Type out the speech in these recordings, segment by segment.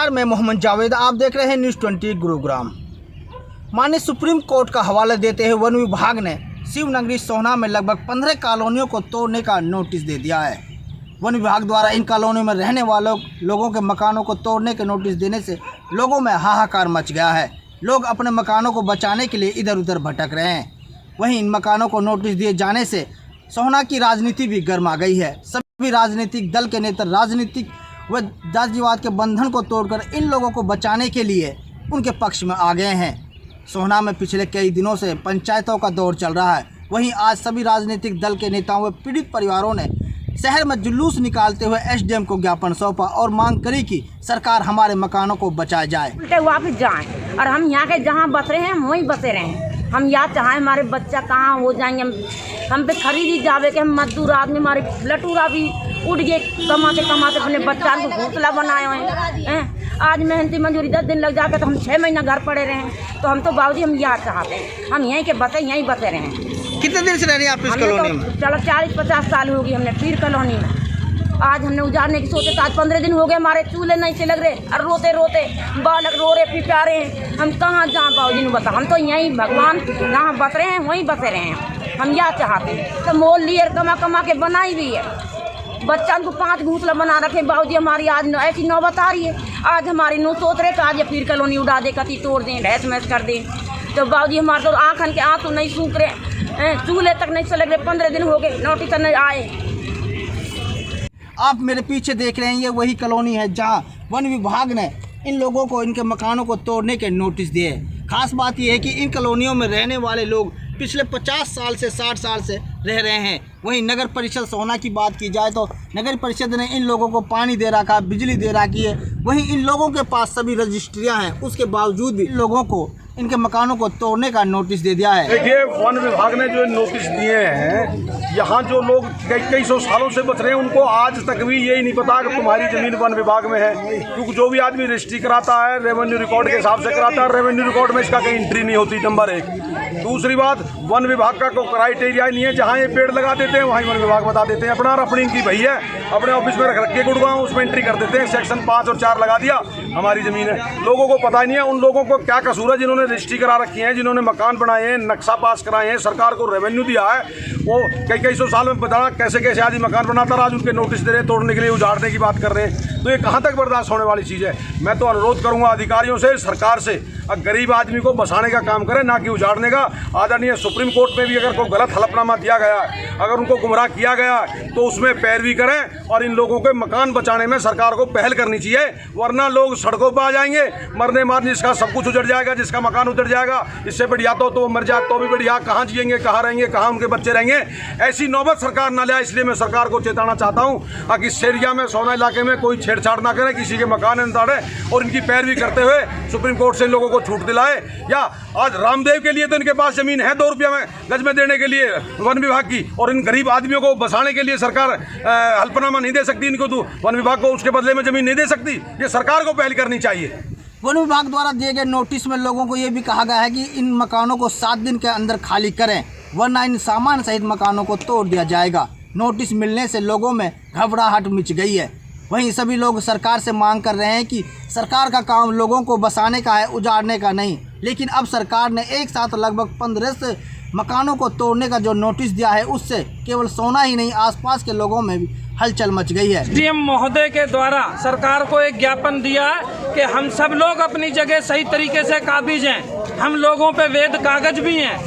नमस्कार, मैं मोहम्मद जावेद, आप देख रहे हैं न्यूज़ 20 गुरुग्राम। माननीय सुप्रीम कोर्ट का हवाला देते हुए वन विभाग ने शिवनगरी सोहना में लगभग 15 कॉलोनियों को तोड़ने का नोटिस दे दिया है। वन विभाग द्वारा इन कॉलोनियों में रहने वालों लोगों के मकानों को तोड़ने के नोटिस देने से लोगों में हाहाकार मच गया है। लोग अपने मकानों को बचाने के लिए इधर उधर भटक रहे हैं। वहीं इन मकानों को नोटिस दिए जाने से सोहना की राजनीति भी गर्मा गई है। सभी राजनीतिक दल के नेता राजनीतिक व जातिवाद के बंधन को तोड़कर इन लोगों को बचाने के लिए उनके पक्ष में आ गए हैं। सोहना में पिछले कई दिनों से पंचायतों का दौर चल रहा है। वहीं आज सभी राजनीतिक दल के नेताओं व पीड़ित परिवारों ने शहर में जुलूस निकालते हुए एसडीएम को ज्ञापन सौंपा और मांग करी कि सरकार हमारे मकानों को बचाया जाए। वापस जाएं और हम यहाँ के जहाँ बस रहे हैं हम वहीं बसे रहें। हम या चाहें हमारे बच्चा कहाँ हो जाएंगे, हम पे खरीदी जावे कि हम मजदूर आदमी, हमारे लटूरा भी उठ गए कमाते कमाते अपने बच्चा को घोंसला बनाए हुए हैं। आज मेहनती मजदूरी 10 दिन लग जाकर तो हम 6 महीना घर पड़े रहे हैं। तो हम तो बाबूजी हम यहाँ चाहते हैं, हम यहीं के बसे यहीं बसे रहे हैं। कितने दिन से रह रहे हैं आप इस कॉलोनी में? चलो 40-50 साल हो गई हमने पीर कॉलोनी में। आज हमने उजाड़ने की सोचे तो आज 15 दिन हो गए, हमारे चूल्हे नहीं से लग रहे और रोते रोते बालक रो रहे पिटा रहे हैं। हम कहाँ जहाँ बाबूजी ने बता, हम तो यहीं भगवान जहाँ बस रहे हैं वहीं बसे रहे हैं। हम यह चाहते हैं तो मोल लिए कमा कमा के बनाई भी है। बच्चा को 5 घोंसला बना रखे बाबूजी। हमारी आज ऐसी नौबत आ रही है। आज हमारी नौ सोच रहे कि आज ये पीर कॉलोनी उड़ा दे, कति तोड़ दें, ढैस मैस कर दें। तो बाबूजी हमारे तो आँखन के आंसू नहीं सूख रहे, चूल्हे तक नहीं से लग रहे। 15 दिन हो गए नोटिस नहीं आए। आप मेरे पीछे देख रहे हैं, ये वही कॉलोनी है जहां वन विभाग ने इन लोगों को इनके मकानों को तोड़ने के नोटिस दिए। खास बात यह है कि इन कॉलोनियों में रहने वाले लोग पिछले 50 साल से 60 साल से रह रहे हैं। वहीं नगर परिषद सोहना की बात की जाए तो नगर परिषद ने इन लोगों को पानी दे रखा, बिजली दे रखी है। वहीं इन लोगों के पास सभी रजिस्ट्रियाँ हैं, उसके बावजूद भी इन लोगों को इनके मकानों को तोड़ने का नोटिस दे दिया है। देखिए, वन विभाग ने जो नोटिस दिए हैं, यहाँ जो लोग कई सौ सालों से बच रहे हैं उनको आज तक भी यही नहीं पता कि तुम्हारी ज़मीन वन विभाग में है। क्योंकि जो भी आदमी रजिस्ट्री कराता है रेवेन्यू रिकॉर्ड के हिसाब से कराता है, रेवेन्यू रिकॉर्ड में इसका कहीं एंट्री नहीं होती, नंबर 1। दूसरी बात, वन विभाग का कोई क्राइटेरिया नहीं है। जहाँ ये पेड़ लगा देते हैं वहीं वन विभाग बता देते हैं अपना अपनी इनकी भई है, अपने ऑफिस में रख के गुड़गांव उसमें एंट्री कर देते हैं। सेक्शन 5 और 4 लगा दिया, हमारी ज़मीन है। लोगों को पता ही नहीं है उन लोगों को क्या कसूर है जिन्होंने रजिस्ट्री करा रखी है, जिन्होंने मकान बनाए हैं, नक्शा पास कराए हैं, सरकार को रेवेन्यू दिया है। वो कई सौ साल में बताना कैसे कैसे आदमी मकान बनाता रहा, आज उनके नोटिस दे रहे हैं तोड़ने के लिए, उजाड़ने की बात कर रहे हैं। तो ये कहाँ तक बर्दाश्त होने वाली चीज़ है? मैं तो अनुरोध करूँगा अधिकारियों से, सरकार से, गरीब आदमी को बसाने का काम करें, ना कि उजाड़ने का। आदरणीय सुप्रीम कोर्ट में भी अगर कोई गलत हलफनामा दिया गया है, अगर उनको गुमराह किया गया है, तो उसमें पैरवी करें और इन लोगों के मकान बचाने में सरकार को पहल करनी चाहिए। वरना लोग सड़कों पर आ जाएंगे, मरने मारने जिसका सब कुछ उजड़ जाएगा, जिसका मकान उजड़ जाएगा। इससे बढ़िया तो मर जाए तो भी बढ़िया। कहाँ जिएंगे, कहाँ रहेंगे, कहाँ उनके बच्चे रहेंगे? ऐसी नौबत सरकार न ले। इसलिए मैं सरकार को चेताना चाहता हूँ कि इस एरिया में, सोहना इलाके में कोई छेड़छाड़ ना करे, किसी के मकान न तोड़े और इनकी पैरवी करते हुए सुप्रीम कोर्ट से इन लोगों को छूट दिलाए। या आज रामदेव के लिए तो इनके पास जमीन है 2 रुपये में गज में देने के लिए वन विभाग की, और इन गरीब आदमियों को बसाने के लिए सरकार हल्फनामा नहीं दे सकती। इनको तो वन विभाग को उसके बदले में जमीन नहीं दे सकती। ये सरकार को पहल करनी चाहिए। वन विभाग द्वारा दिए गए नोटिस में लोगों को ये भी कहा गया है कि इन मकानों को 7 दिन के अंदर खाली करें, वरना इन सामान सहित मकानों को तोड़ दिया जाएगा। नोटिस मिलने से लोगों में घबराहट मच गई है। वहीं सभी लोग सरकार से मांग कर रहे हैं कि सरकार का काम लोगों को बसाने का है, उजाड़ने का नहीं। लेकिन अब सरकार ने एक साथ लगभग 15 से मकानों को तोड़ने का जो नोटिस दिया है, उससे केवल सोहना ही नहीं आसपास के लोगों में भी हलचल मच गई है। डीएम महोदय के द्वारा सरकार को एक ज्ञापन दिया कि हम सब लोग अपनी जगह सही तरीके से काबिज हैं, हम लोगों पे वेद कागज भी हैं।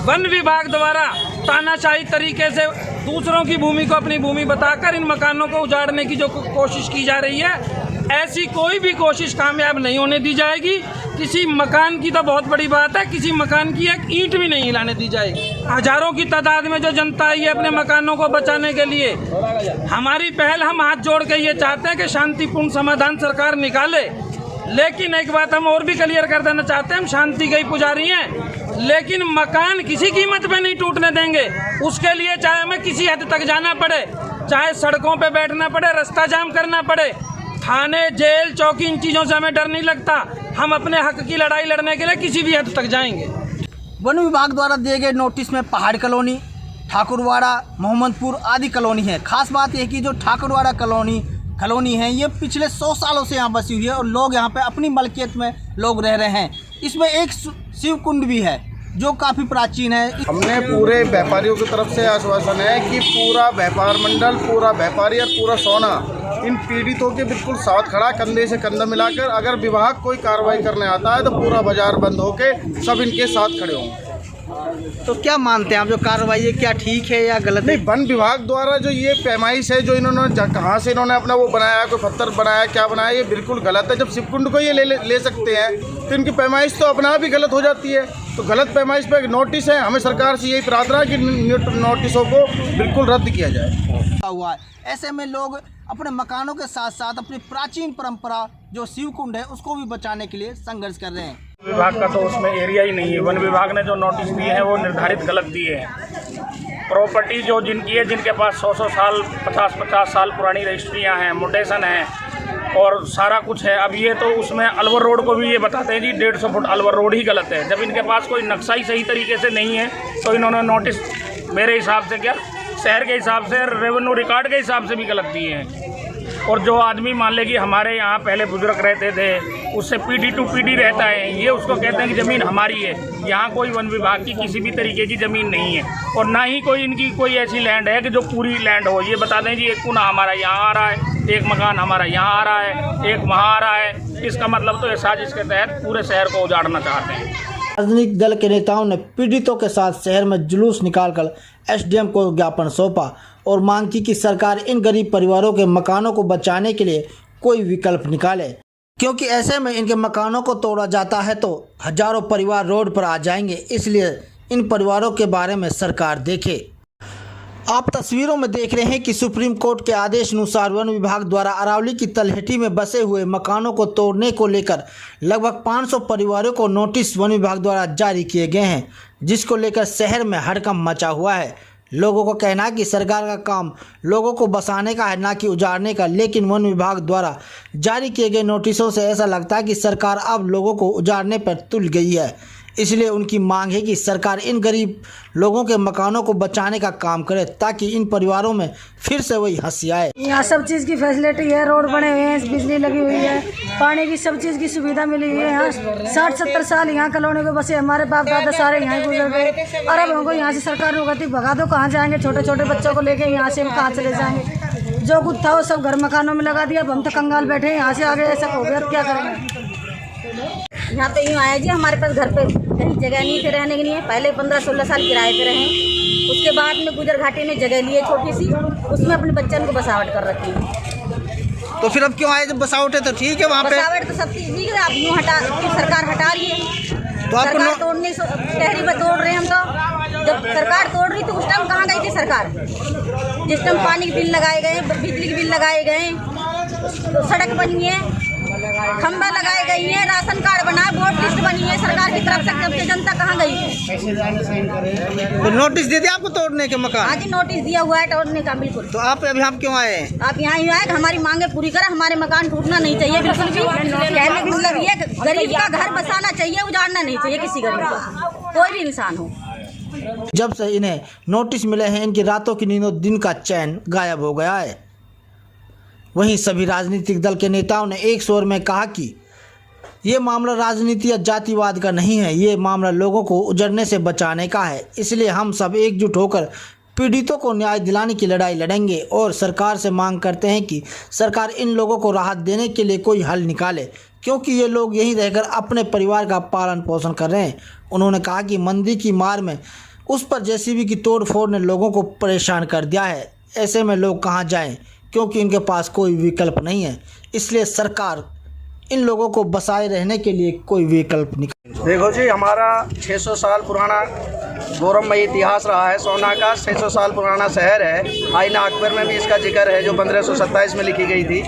वन विभाग द्वारा तानाशाही तरीके से दूसरों की भूमि को अपनी भूमि बताकर इन मकानों को उजाड़ने की जो कोशिश की जा रही है, ऐसी कोई भी कोशिश कामयाब नहीं होने दी जाएगी। किसी मकान की तो बहुत बड़ी बात है, किसी मकान की एक ईंट भी नहीं हिलाने दी जाएगी। हजारों की तादाद में जो जनता आई है अपने मकानों को बचाने के लिए, हमारी पहल, हम हाथ जोड़ के ये चाहते हैं कि शांतिपूर्ण समाधान सरकार निकाले। लेकिन एक बात हम और भी क्लियर कर देना चाहते हैं, हम शांति के ही पुजारी हैं, लेकिन मकान किसी कीमत पे नहीं टूटने देंगे। उसके लिए चाहे हमें किसी हद तक जाना पड़े, चाहे सड़कों पे बैठना पड़े, रास्ता जाम करना पड़े, थाने, जेल, चौकी, इन चीज़ों से हमें डर नहीं लगता। हम अपने हक की लड़ाई लड़ने के लिए किसी भी हद तक जाएंगे। वन विभाग द्वारा दिए गए नोटिस में पहाड़ कॉलोनी, ठाकुरवाड़ा, मोहम्मदपुर आदि कॉलोनी है। खास बात यह कि जो ठाकुरवाड़ा कॉलोनी कॉलोनी है, ये पिछले 100 सालों से यहाँ बसी हुई है और लोग यहाँ पे अपनी मलकियत में लोग रह रहे हैं। इसमें एक शिव कुंड भी है जो काफ़ी प्राचीन है। हमने पूरे व्यापारियों की तरफ से आश्वासन है कि पूरा व्यापार मंडल, पूरा व्यापारी और पूरा सोना इन पीड़ितों के बिल्कुल साथ खड़ा, कंधे से कंधा मिलाकर। अगर विभाग कोई कार्रवाई करने आता है तो पूरा बाजार बंद होके सब इनके साथ खड़े होंगे। तो क्या मानते हैं आप, जो कार्रवाई है क्या ठीक है या गलत है? नहीं, वन विभाग द्वारा जो ये पैमाइश है, जो इन्होंने कहाँ से इन्होंने अपना वो बनाया, कोई पत्थर बनाया, क्या बनाया, ये बिल्कुल गलत है। जब शिवकुंड को ये ले सकते हैं तो इनकी पैमाइश तो अपना आप ही गलत हो जाती है। तो गलत पैमाइश पर नोटिस है। हमें सरकार से यही प्रार्थना है कि नोटिसों को बिल्कुल रद्द किया जाए। हुआ है, ऐसे में लोग अपने मकानों के साथ साथ अपनी प्राचीन परंपरा जो शिवकुंड है उसको भी बचाने के लिए संघर्ष कर रहे हैं। विभाग का तो उसमें एरिया ही नहीं है। वन विभाग ने जो नोटिस दिए हैं वो निर्धारित गलत दिए हैं। प्रॉपर्टी जो जिनकी है, जिनके पास 100 साल 50 साल पुरानी रजिस्ट्रियाँ हैं, म्यूटेशन है और सारा कुछ है। अब ये तो उसमें अलवर रोड को भी ये बताते हैं जी 150 फुट अलवर रोड ही गलत है। जब इनके पास कोई नक्शा ही सही तरीके से नहीं है तो इन्होंने नोटिस मेरे हिसाब से, क्या शहर के हिसाब से, रेवेन्यू रिकॉर्ड के हिसाब से भी गलत दिए हैं। और जो आदमी मान ले कि हमारे यहाँ पहले बुजुर्ग रहते थे, उससे पीढ़ी टू पीढ़ी रहता है, ये उसको कहते हैं कि ज़मीन हमारी है। यहाँ कोई वन विभाग की किसी भी तरीके की ज़मीन नहीं है और ना ही कोई इनकी कोई ऐसी लैंड है कि जो पूरी लैंड हो। ये बता दें जी एक कुना हमारा यहाँ आ रहा है, एक मकान हमारा यहाँ आ रहा है, एक वहाँ आ रहा है। इसका मतलब तो ये साजिश के तहत पूरे शहर को उजाड़ना चाहते हैं। राजनीतिक दल के नेताओं ने पीड़ितों के साथ शहर में जुलूस निकालकर एसडीएम को ज्ञापन सौंपा और मांग की कि सरकार इन गरीब परिवारों के मकानों को बचाने के लिए कोई विकल्प निकाले, क्योंकि ऐसे में इनके मकानों को तोड़ा जाता है तो हजारों परिवार रोड पर आ जाएंगे। इसलिए इन परिवारों के बारे में सरकार देखे। आप तस्वीरों में देख रहे हैं कि सुप्रीम कोर्ट के आदेश अनुसार वन विभाग द्वारा अरावली की तलहटी में बसे हुए मकानों को तोड़ने को लेकर लगभग 500 परिवारों को नोटिस वन विभाग द्वारा जारी किए गए हैं, जिसको लेकर शहर में हड़कंप मचा हुआ है। लोगों को कहना है कि सरकार का काम लोगों को बसाने का है, ना कि उजाड़ने का। लेकिन वन विभाग द्वारा जारी किए गए नोटिसों से ऐसा लगता है कि सरकार अब लोगों को उजाड़ने पर तुल गई है। इसलिए उनकी मांग है कि सरकार इन गरीब लोगों के मकानों को बचाने का काम करे ताकि इन परिवारों में फिर से वही हंसी आए। यहाँ सब चीज़ की फैसिलिटी है, रोड बने हुए हैं, बिजली लगी हुई है, पानी की सब चीज़ की सुविधा मिली हुई है। यहाँ 60-70 साल यहाँ कॉलोनी को बसे, हमारे बाप दादा सारे यहाँ गुजर गए और अब हमको यहाँ से सरकार को कहती भगा दो, कहाँ जाएंगे? छोटे छोटे बच्चों को लेके यहाँ से हम कहाँ चले जाएंगे? जो कुछ था वो सब घर मकानों में लगा दिया। अब हम तो कंगाल बैठे हैं, यहाँ से आगे ऐसा हो गया, क्या करेंगे? यहाँ तो यूँ आया जी, हमारे पास घर पे कहीं जगह नहीं थे रहने के लिए। पहले 15-16 साल किराए पे रहे, उसके बाद में गुजर घाटी में जगह लिए छोटी सी, उसमें अपने बच्चों को बसावट कर रखी है। तो फिर अब क्यों आए? जब बसावट है तो ठीक है, वहाँ पे बसावट तो सब चीज़ ठीक है। आप यूँ हटा, सरकार हटा रही है तो आप सरकार तोड़ने शहरी में तोड़ रहे हैं हम तो। जब सरकार तोड़ रही तो उस टाइम कहाँ गई थी सरकार? जिस टाइम पानी के बिल लगाए गए, बिजली के बिल लगाए गए, सड़क बनी है, खंबा लगाए गई है, राशन कार्ड बना, वोट लिस्ट बनी है सरकार की तरफ से, तब से जनता कहाँ गई? तो नोटिस दे दिया आपको तोड़ने के मकान? हाँ जी, नोटिस दिया हुआ है तोड़ने का, बिल्कुल। तो आप अभी हम क्यों आए? आप यहाँ ही आए, हमारी मांगे पूरी करें। हमारे मकान टूटना नहीं चाहिए बिल्कुल भी। कहने का मतलब ये गरीब का घर बसाना चाहिए, उजाड़ना नहीं चाहिए किसी गरीब का, कोई भी इंसान हो। जब से इन्हें नोटिस मिले हैं, इनकी रातों की नींदों, दिन का चैन गायब हो गया है। वहीं सभी राजनीतिक दल के नेताओं ने एक स्वर में कहा कि ये मामला राजनीति या जातिवाद का नहीं है, ये मामला लोगों को उजड़ने से बचाने का है। इसलिए हम सब एकजुट होकर पीड़ितों को न्याय दिलाने की लड़ाई लड़ेंगे और सरकार से मांग करते हैं कि सरकार इन लोगों को राहत देने के लिए कोई हल निकाले, क्योंकि ये लोग यहीं रहकर अपने परिवार का पालन पोषण कर रहे हैं। उन्होंने कहा कि मंदी की मार में उस पर जेसीबी की तोड़फोड़ ने लोगों को परेशान कर दिया है। ऐसे में लोग कहाँ जाएं, क्योंकि इनके पास कोई विकल्प नहीं है। इसलिए सरकार इन लोगों को बसाए रहने के लिए कोई विकल्प निकाले। देखो जी, हमारा 600 साल पुराना गौरवमयी इतिहास रहा है। सोना का 600 साल पुराना शहर है। आईना अकबर में भी इसका जिक्र है जो 1527 में लिखी गई थी।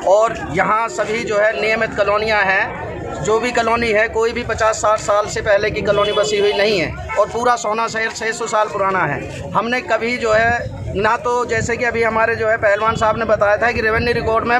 और यहाँ सभी जो है नियमित कॉलोनियाँ हैं। जो भी कॉलोनी है, कोई भी 50-60 साल से पहले की कॉलोनी बसी हुई नहीं है और पूरा सोना शहर 600 साल पुराना है। हमने कभी जो है ना, तो जैसे कि अभी हमारे जो है पहलवान साहब ने बताया था कि रेवेन्यू रिकॉर्ड में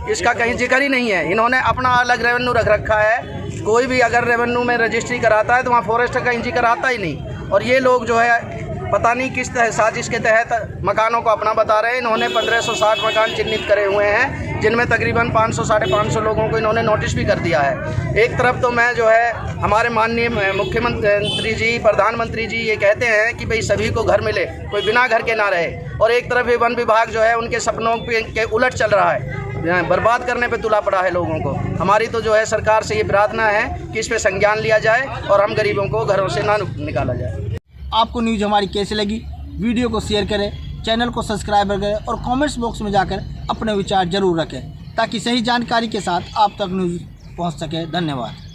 इसका कहीं जिक्र ही नहीं है। इन्होंने अपना अलग रेवेन्यू रख रखा है। कोई भी अगर रेवेन्यू में रजिस्ट्री कराता है तो वहाँ फॉरेस्ट का जिक्र आता ही नहीं। और ये लोग जो है पता नहीं किस साजिश के तहत मकानों को अपना बता रहे हैं। इन्होंने 1560 मकान चिन्हित करे हुए हैं। जिनमें तकरीबन 500 साढ़े 500 लोगों को इन्होंने नोटिस भी कर दिया है। एक तरफ तो मैं जो है हमारे माननीय मुख्यमंत्री जी, प्रधानमंत्री जी ये कहते हैं कि भाई सभी को घर मिले, कोई बिना घर के ना रहे, और एक तरफ ये वन विभाग जो है उनके सपनों के उलट चल रहा है, बर्बाद करने पे तुला पड़ा है लोगों को। हमारी तो जो है सरकार से ये प्रार्थना है कि इस पे संज्ञान लिया जाए और हम गरीबों को घरों से ना निकाला जाए। आपको न्यूज़ हमारी कैसी लगी? वीडियो को शेयर करें, चैनल को सब्सक्राइब करें और कमेंट्स बॉक्स में जाकर अपने विचार जरूर रखें ताकि सही जानकारी के साथ आप तक न्यूज़ पहुंच सके। धन्यवाद।